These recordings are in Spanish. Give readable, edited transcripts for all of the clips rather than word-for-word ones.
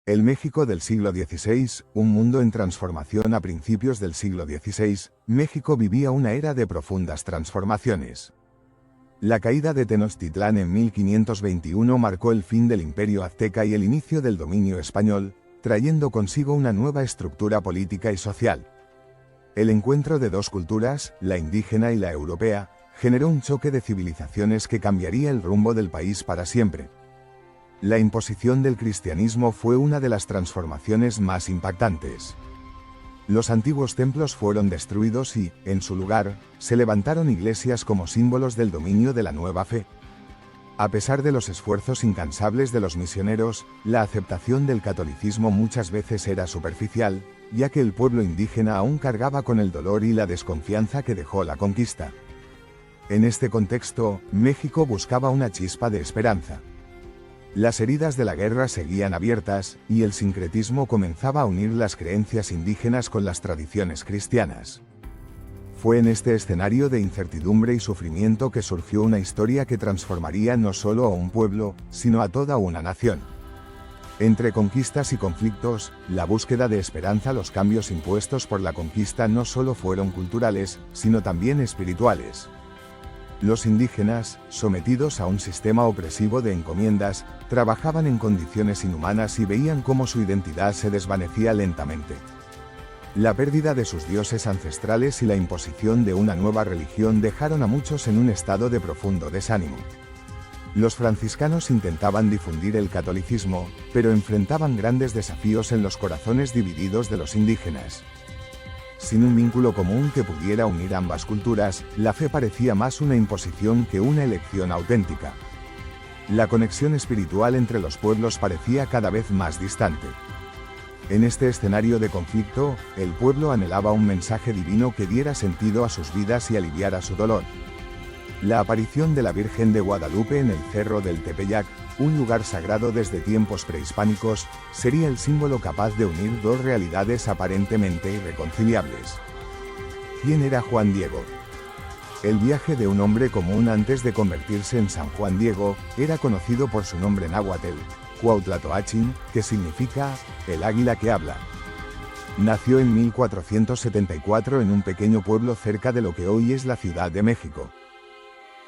El México del siglo XVI, un mundo en transformación. A principios del siglo XVI, México vivía una era de profundas transformaciones. La caída de Tenochtitlán en 1521 marcó el fin del Imperio Azteca y el inicio del dominio español, trayendo consigo una nueva estructura política y social. El encuentro de dos culturas, la indígena y la europea, generó un choque de civilizaciones que cambiaría el rumbo del país para siempre. La imposición del cristianismo fue una de las transformaciones más impactantes. Los antiguos templos fueron destruidos y, en su lugar, se levantaron iglesias como símbolos del dominio de la nueva fe. A pesar de los esfuerzos incansables de los misioneros, la aceptación del catolicismo muchas veces era superficial, ya que el pueblo indígena aún cargaba con el dolor y la desconfianza que dejó la conquista. En este contexto, México buscaba una chispa de esperanza. Las heridas de la guerra seguían abiertas, y el sincretismo comenzaba a unir las creencias indígenas con las tradiciones cristianas. Fue en este escenario de incertidumbre y sufrimiento que surgió una historia que transformaría no solo a un pueblo, sino a toda una nación. Entre conquistas y conflictos, la búsqueda de esperanza. Los cambios impuestos por la conquista no solo fueron culturales, sino también espirituales. Los indígenas, sometidos a un sistema opresivo de encomiendas, trabajaban en condiciones inhumanas y veían cómo su identidad se desvanecía lentamente. La pérdida de sus dioses ancestrales y la imposición de una nueva religión dejaron a muchos en un estado de profundo desánimo. Los franciscanos intentaban difundir el catolicismo, pero enfrentaban grandes desafíos en los corazones divididos de los indígenas. Sin un vínculo común que pudiera unir ambas culturas, la fe parecía más una imposición que una elección auténtica. La conexión espiritual entre los pueblos parecía cada vez más distante. En este escenario de conflicto, el pueblo anhelaba un mensaje divino que diera sentido a sus vidas y aliviara su dolor. La aparición de la Virgen de Guadalupe en el Cerro del Tepeyac, un lugar sagrado desde tiempos prehispánicos, sería el símbolo capaz de unir dos realidades aparentemente irreconciliables. ¿Quién era Juan Diego? El viaje de un hombre común antes de convertirse en San Juan Diego, era conocido por su nombre náhuatl, Cuauhtlatoatzin, que significa el águila que habla. Nació en 1474 en un pequeño pueblo cerca de lo que hoy es la Ciudad de México.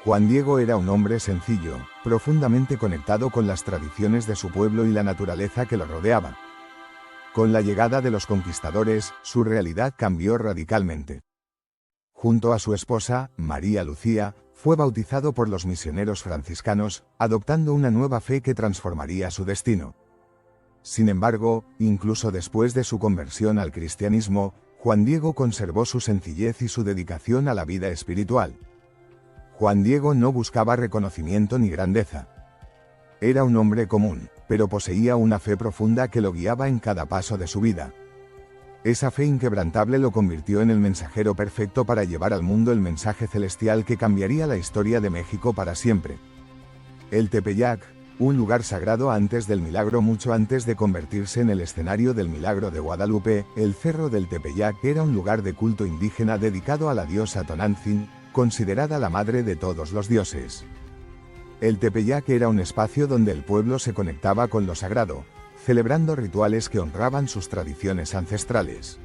Juan Diego era un hombre sencillo, profundamente conectado con las tradiciones de su pueblo y la naturaleza que lo rodeaba. Con la llegada de los conquistadores, su realidad cambió radicalmente. Junto a su esposa, María Lucía, fue bautizado por los misioneros franciscanos, adoptando una nueva fe que transformaría su destino. Sin embargo, incluso después de su conversión al cristianismo, Juan Diego conservó su sencillez y su dedicación a la vida espiritual. Juan Diego no buscaba reconocimiento ni grandeza. Era un hombre común, pero poseía una fe profunda que lo guiaba en cada paso de su vida. Esa fe inquebrantable lo convirtió en el mensajero perfecto para llevar al mundo el mensaje celestial que cambiaría la historia de México para siempre. El Tepeyac, un lugar sagrado antes del milagro. Mucho antes de convertirse en el escenario del milagro de Guadalupe, el Cerro del Tepeyac era un lugar de culto indígena dedicado a la diosa Tonantzin, considerada la madre de todos los dioses. El Tepeyac era un espacio donde el pueblo se conectaba con lo sagrado, celebrando rituales que honraban sus tradiciones ancestrales.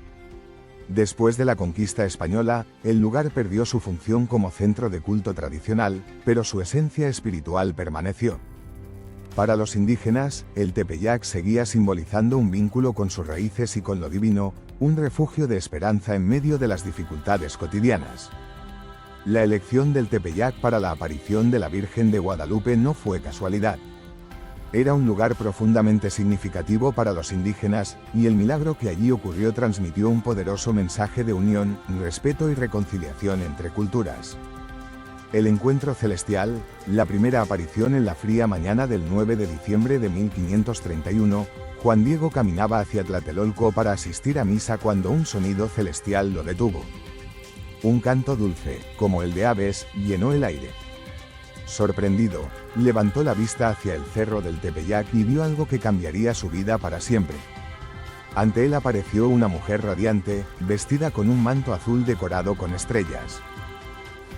Después de la conquista española, el lugar perdió su función como centro de culto tradicional, pero su esencia espiritual permaneció. Para los indígenas, el Tepeyac seguía simbolizando un vínculo con sus raíces y con lo divino, un refugio de esperanza en medio de las dificultades cotidianas. La elección del Tepeyac para la aparición de la Virgen de Guadalupe no fue casualidad. Era un lugar profundamente significativo para los indígenas, y el milagro que allí ocurrió transmitió un poderoso mensaje de unión, respeto y reconciliación entre culturas. El encuentro celestial, la primera aparición en la fría mañana del 9 de diciembre de 1531, Juan Diego caminaba hacia Tlatelolco para asistir a misa cuando un sonido celestial lo detuvo. Un canto dulce, como el de aves, llenó el aire. Sorprendido, levantó la vista hacia el Cerro del Tepeyac y vio algo que cambiaría su vida para siempre. Ante él apareció una mujer radiante, vestida con un manto azul decorado con estrellas.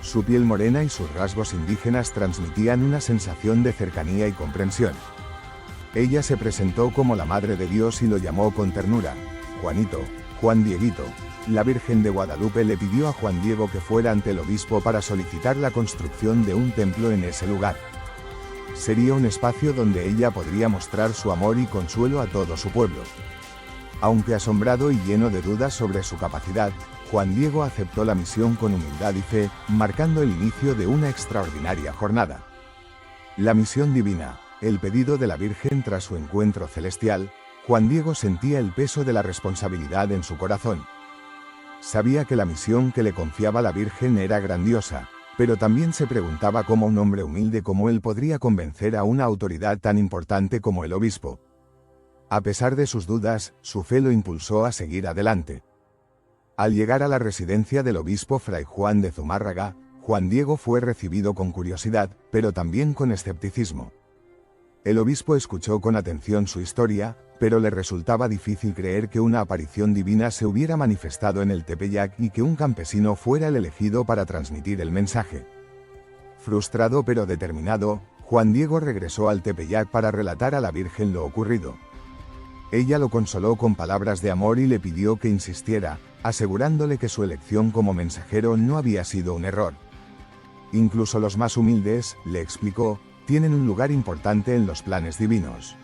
Su piel morena y sus rasgos indígenas transmitían una sensación de cercanía y comprensión. Ella se presentó como la Madre de Dios y lo llamó con ternura: Juanito, Juan Dieguito. La Virgen de Guadalupe le pidió a Juan Diego que fuera ante el obispo para solicitar la construcción de un templo en ese lugar. Sería un espacio donde ella podría mostrar su amor y consuelo a todo su pueblo. Aunque asombrado y lleno de dudas sobre su capacidad, Juan Diego aceptó la misión con humildad y fe, marcando el inicio de una extraordinaria jornada. La misión divina, el pedido de la Virgen tras su encuentro celestial. Juan Diego sentía el peso de la responsabilidad en su corazón. Sabía que la misión que le confiaba la Virgen era grandiosa, pero también se preguntaba cómo un hombre humilde como él podría convencer a una autoridad tan importante como el obispo. A pesar de sus dudas, su fe lo impulsó a seguir adelante. Al llegar a la residencia del obispo Fray Juan de Zumárraga, Juan Diego fue recibido con curiosidad, pero también con escepticismo. El obispo escuchó con atención su historia, pero le resultaba difícil creer que una aparición divina se hubiera manifestado en el Tepeyac y que un campesino fuera el elegido para transmitir el mensaje. Frustrado pero determinado, Juan Diego regresó al Tepeyac para relatar a la Virgen lo ocurrido. Ella lo consoló con palabras de amor y le pidió que insistiera, asegurándole que su elección como mensajero no había sido un error. Incluso los más humildes, le explicó, tienen un lugar importante en los planes divinos.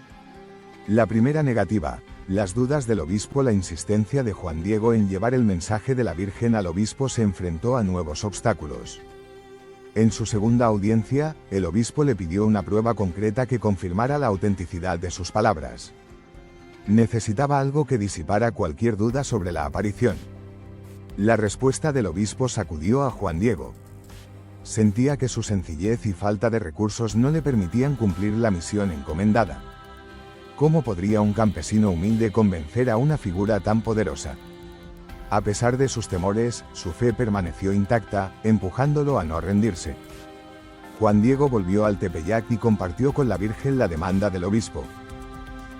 La primera negativa, las dudas del obispo, la insistencia de Juan Diego en llevar el mensaje de la Virgen al obispo se enfrentó a nuevos obstáculos. En su segunda audiencia, el obispo le pidió una prueba concreta que confirmara la autenticidad de sus palabras. Necesitaba algo que disipara cualquier duda sobre la aparición. La respuesta del obispo sacudió a Juan Diego. Sentía que su sencillez y falta de recursos no le permitían cumplir la misión encomendada. ¿Cómo podría un campesino humilde convencer a una figura tan poderosa? A pesar de sus temores, su fe permaneció intacta, empujándolo a no rendirse. Juan Diego volvió al Tepeyac y compartió con la Virgen la demanda del obispo.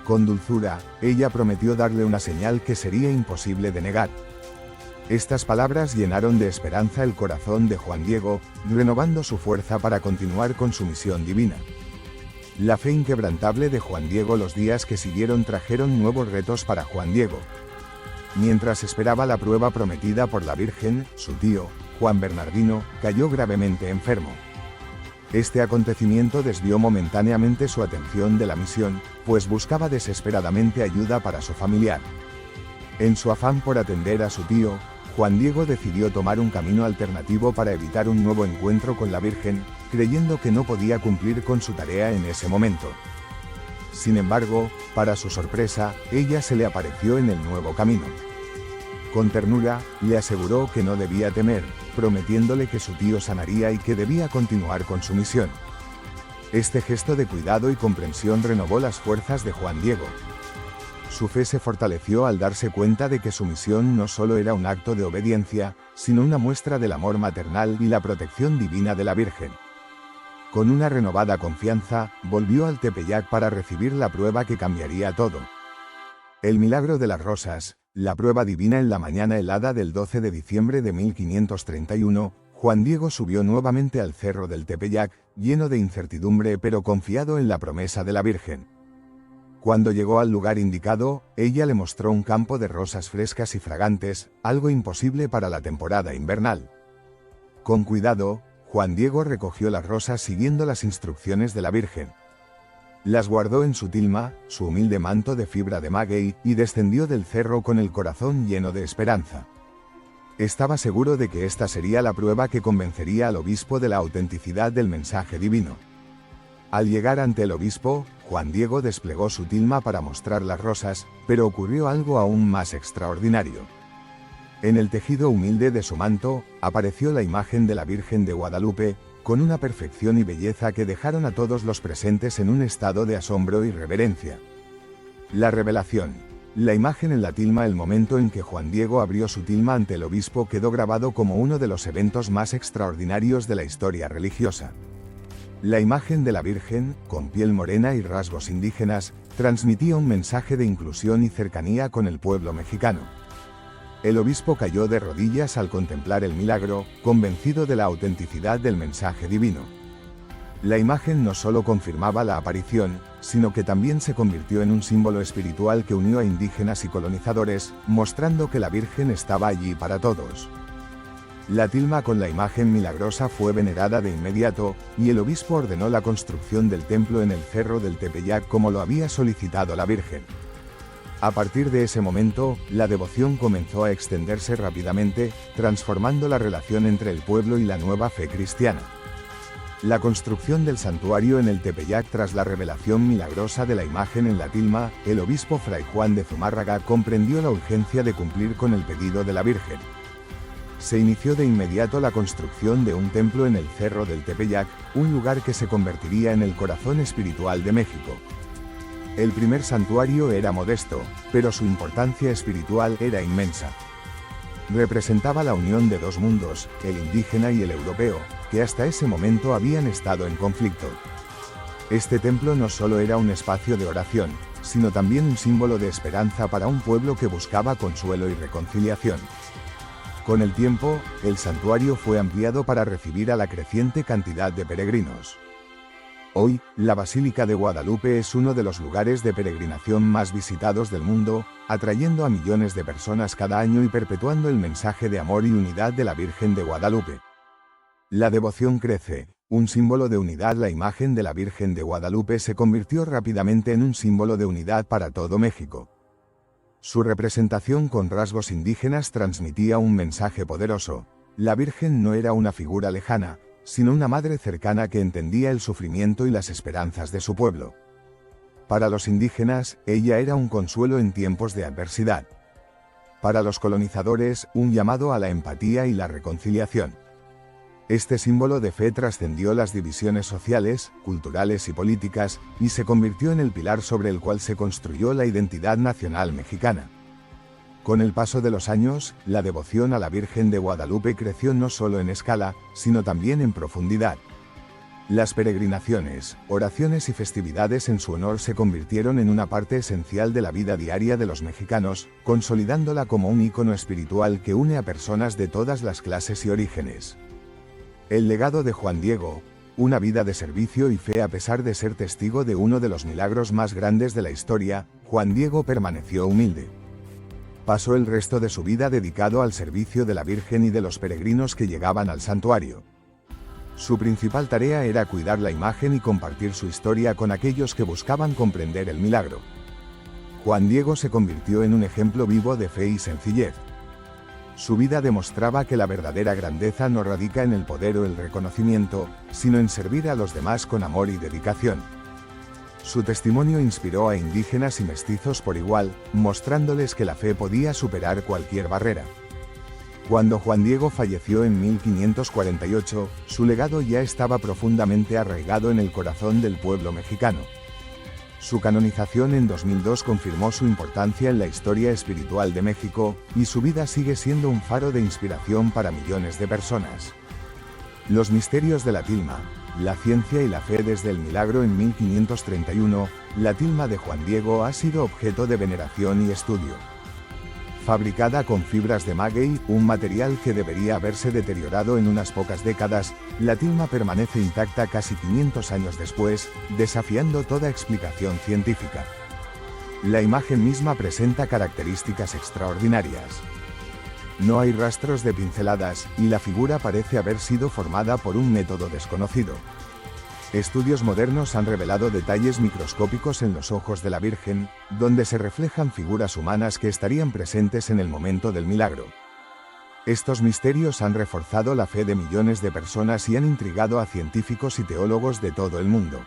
Con dulzura, ella prometió darle una señal que sería imposible de negar. Estas palabras llenaron de esperanza el corazón de Juan Diego, renovando su fuerza para continuar con su misión divina. La fe inquebrantable de Juan Diego. Los días que siguieron trajeron nuevos retos para Juan Diego. Mientras esperaba la prueba prometida por la Virgen, su tío, Juan Bernardino, cayó gravemente enfermo. Este acontecimiento desvió momentáneamente su atención de la misión, pues buscaba desesperadamente ayuda para su familiar. En su afán por atender a su tío, Juan Diego decidió tomar un camino alternativo para evitar un nuevo encuentro con la Virgen, creyendo que no podía cumplir con su tarea en ese momento. Sin embargo, para su sorpresa, ella se le apareció en el nuevo camino. Con ternura, le aseguró que no debía temer, prometiéndole que su tío sanaría y que debía continuar con su misión. Este gesto de cuidado y comprensión renovó las fuerzas de Juan Diego. Su fe se fortaleció al darse cuenta de que su misión no solo era un acto de obediencia, sino una muestra del amor maternal y la protección divina de la Virgen. Con una renovada confianza, volvió al Tepeyac para recibir la prueba que cambiaría todo. El milagro de las rosas, la prueba divina. En la mañana helada del 12 de diciembre de 1531, Juan Diego subió nuevamente al cerro del Tepeyac, lleno de incertidumbre pero confiado en la promesa de la Virgen. Cuando llegó al lugar indicado, ella le mostró un campo de rosas frescas y fragantes, algo imposible para la temporada invernal. Con cuidado, Juan Diego recogió las rosas siguiendo las instrucciones de la Virgen. Las guardó en su tilma, su humilde manto de fibra de maguey, y descendió del cerro con el corazón lleno de esperanza. Estaba seguro de que esta sería la prueba que convencería al obispo de la autenticidad del mensaje divino. Al llegar ante el obispo, Juan Diego desplegó su tilma para mostrar las rosas, pero ocurrió algo aún más extraordinario. En el tejido humilde de su manto, apareció la imagen de la Virgen de Guadalupe, con una perfección y belleza que dejaron a todos los presentes en un estado de asombro y reverencia. La revelación. La imagen en la tilma. El momento en que Juan Diego abrió su tilma ante el obispo quedó grabado como uno de los eventos más extraordinarios de la historia religiosa. La imagen de la Virgen, con piel morena y rasgos indígenas, transmitía un mensaje de inclusión y cercanía con el pueblo mexicano. El obispo cayó de rodillas al contemplar el milagro, convencido de la autenticidad del mensaje divino. La imagen no solo confirmaba la aparición, sino que también se convirtió en un símbolo espiritual que unió a indígenas y colonizadores, mostrando que la Virgen estaba allí para todos. La tilma con la imagen milagrosa fue venerada de inmediato, y el obispo ordenó la construcción del templo en el cerro del Tepeyac como lo había solicitado la Virgen. A partir de ese momento, la devoción comenzó a extenderse rápidamente, transformando la relación entre el pueblo y la nueva fe cristiana. La construcción del santuario en el Tepeyac tras la revelación milagrosa de la imagen en la tilma, el obispo Fray Juan de Zumárraga comprendió la urgencia de cumplir con el pedido de la Virgen. Se inició de inmediato la construcción de un templo en el Cerro del Tepeyac, un lugar que se convertiría en el corazón espiritual de México. El primer santuario era modesto, pero su importancia espiritual era inmensa. Representaba la unión de dos mundos, el indígena y el europeo, que hasta ese momento habían estado en conflicto. Este templo no solo era un espacio de oración, sino también un símbolo de esperanza para un pueblo que buscaba consuelo y reconciliación. Con el tiempo, el santuario fue ampliado para recibir a la creciente cantidad de peregrinos. Hoy, la Basílica de Guadalupe es uno de los lugares de peregrinación más visitados del mundo, atrayendo a millones de personas cada año y perpetuando el mensaje de amor y unidad de la Virgen de Guadalupe. La devoción crece. Un símbolo de unidad, la imagen de la Virgen de Guadalupe se convirtió rápidamente en un símbolo de unidad para todo México. Su representación con rasgos indígenas transmitía un mensaje poderoso. La Virgen no era una figura lejana, sino una madre cercana que entendía el sufrimiento y las esperanzas de su pueblo. Para los indígenas, ella era un consuelo en tiempos de adversidad. Para los colonizadores, un llamado a la empatía y la reconciliación. Este símbolo de fe trascendió las divisiones sociales, culturales y políticas, y se convirtió en el pilar sobre el cual se construyó la identidad nacional mexicana. Con el paso de los años, la devoción a la Virgen de Guadalupe creció no solo en escala, sino también en profundidad. Las peregrinaciones, oraciones y festividades en su honor se convirtieron en una parte esencial de la vida diaria de los mexicanos, consolidándola como un ícono espiritual que une a personas de todas las clases y orígenes. El legado de Juan Diego, una vida de servicio y fe. A pesar de ser testigo de uno de los milagros más grandes de la historia, Juan Diego permaneció humilde. Pasó el resto de su vida dedicado al servicio de la Virgen y de los peregrinos que llegaban al santuario. Su principal tarea era cuidar la imagen y compartir su historia con aquellos que buscaban comprender el milagro. Juan Diego se convirtió en un ejemplo vivo de fe y sencillez. Su vida demostraba que la verdadera grandeza no radica en el poder o el reconocimiento, sino en servir a los demás con amor y dedicación. Su testimonio inspiró a indígenas y mestizos por igual, mostrándoles que la fe podía superar cualquier barrera. Cuando Juan Diego falleció en 1548, su legado ya estaba profundamente arraigado en el corazón del pueblo mexicano. Su canonización en 2002 confirmó su importancia en la historia espiritual de México, y su vida sigue siendo un faro de inspiración para millones de personas. Los misterios de la tilma, la ciencia y la fe. Desde el milagro en 1531, la tilma de Juan Diego ha sido objeto de veneración y estudio. Fabricada con fibras de maguey, un material que debería haberse deteriorado en unas pocas décadas, la tilma permanece intacta casi 500 años después, desafiando toda explicación científica. La imagen misma presenta características extraordinarias. No hay rastros de pinceladas, y la figura parece haber sido formada por un método desconocido. Estudios modernos han revelado detalles microscópicos en los ojos de la Virgen, donde se reflejan figuras humanas que estarían presentes en el momento del milagro. Estos misterios han reforzado la fe de millones de personas y han intrigado a científicos y teólogos de todo el mundo.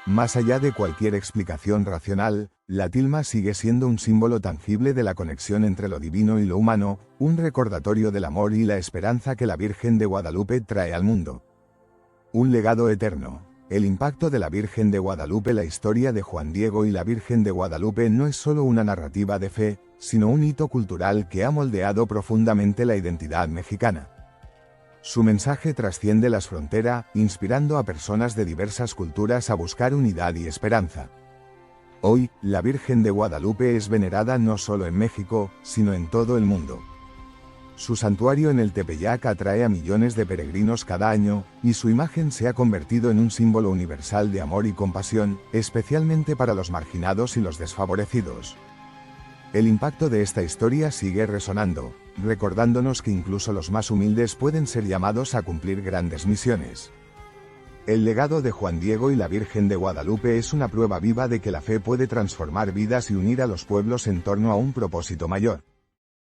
Más allá de cualquier explicación racional, la tilma sigue siendo un símbolo tangible de la conexión entre lo divino y lo humano, un recordatorio del amor y la esperanza que la Virgen de Guadalupe trae al mundo. Un legado eterno. El impacto de la Virgen de Guadalupe. La historia de Juan Diego y la Virgen de Guadalupe no es solo una narrativa de fe, sino un hito cultural que ha moldeado profundamente la identidad mexicana. Su mensaje trasciende las fronteras, inspirando a personas de diversas culturas a buscar unidad y esperanza. Hoy, la Virgen de Guadalupe es venerada no solo en México, sino en todo el mundo. Su santuario en el Tepeyac atrae a millones de peregrinos cada año, y su imagen se ha convertido en un símbolo universal de amor y compasión, especialmente para los marginados y los desfavorecidos. El impacto de esta historia sigue resonando, recordándonos que incluso los más humildes pueden ser llamados a cumplir grandes misiones. El legado de Juan Diego y la Virgen de Guadalupe es una prueba viva de que la fe puede transformar vidas y unir a los pueblos en torno a un propósito mayor.